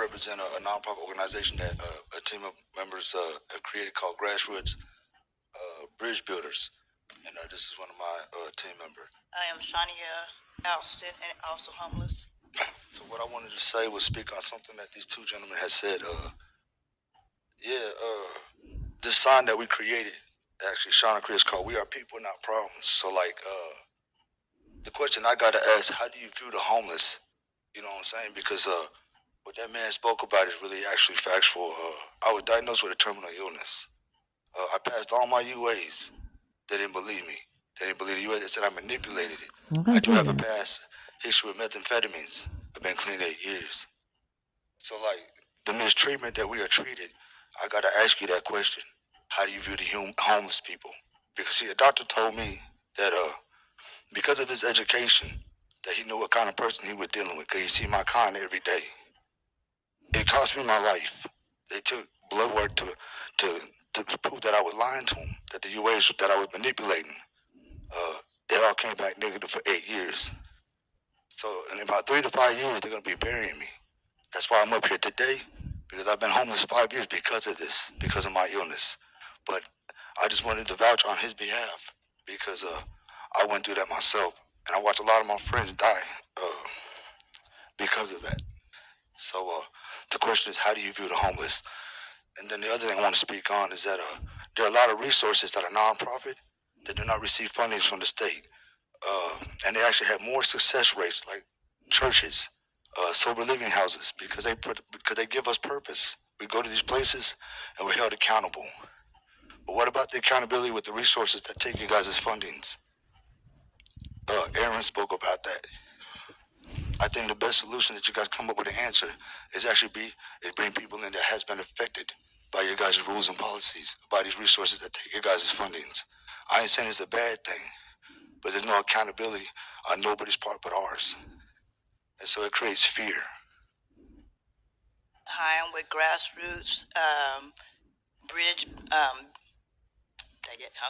represent a nonprofit organization that a team of members have created called Grassroots Bridge Builders, and this is one of my team members. I am Shania Alston, and also homeless. So what I wanted to say was speak on something that these two gentlemen had said. This sign that we created, actually, Sean and Chris called "We Are People, Not Problems." So, like, the question I gotta ask: how do you view the homeless? You know what I'm saying? Because what that man spoke about is really actually factual. I was diagnosed with a terminal illness. I passed all my UAs. They didn't believe me. They didn't believe the UAs. They said I manipulated it. Okay, I do have a good. past history with methamphetamines. I've been clean 8 years. So, like, the mistreatment that we are treated, I gotta ask you that question. How do you view the homeless people? Because, see, a doctor told me that because of his education, that he knew what kind of person he was dealing with, because he see my kind every day. It cost me my life. They took blood work to prove that I was lying to him, that the UAs that I was manipulating. It all came back negative for 8 years. So in about 3 to 5 years, they're gonna be burying me. That's why I'm up here today, because I've been homeless 5 years because of this, because of my illness. But I just wanted to vouch on his behalf, because I went through that myself, and I watched a lot of my friends die because of that. So the question is, how do you view the homeless? And then the other thing I want to speak on is that there are a lot of resources that are nonprofit that do not receive funding from the state, and they actually have more success rates, like churches, sober living houses, because they give us purpose. We go to these places and we're held accountable. But what about the accountability with the resources that take you guys' fundings? Aaron spoke about that. I think the best solution that you guys come up with an answer is bring people in that has been affected by your guys' rules and policies, by these resources that take your guys' fundings. I ain't saying it's a bad thing, but there's no accountability on nobody's part but ours. And so it creates fear. Hi, I'm with Grassroots Bridge. I'm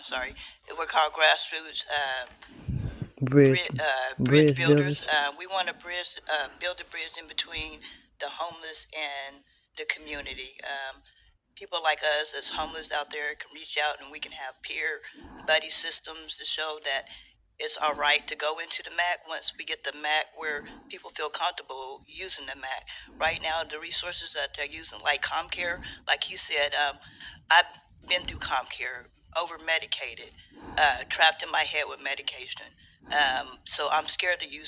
sorry. We're called Grassroots Bridge, Bridge bridge Builders. builders. We want to build a bridge in between the homeless and the community. People like us as homeless out there can reach out, and we can have peer buddy systems to show that it's all right to go into the MAC once we get the MAC where people feel comfortable using the MAC. Right now, the resources that they're using, like ComCare, like you said, I've been through ComCare, over medicated, trapped in my head with medication. So I'm scared to use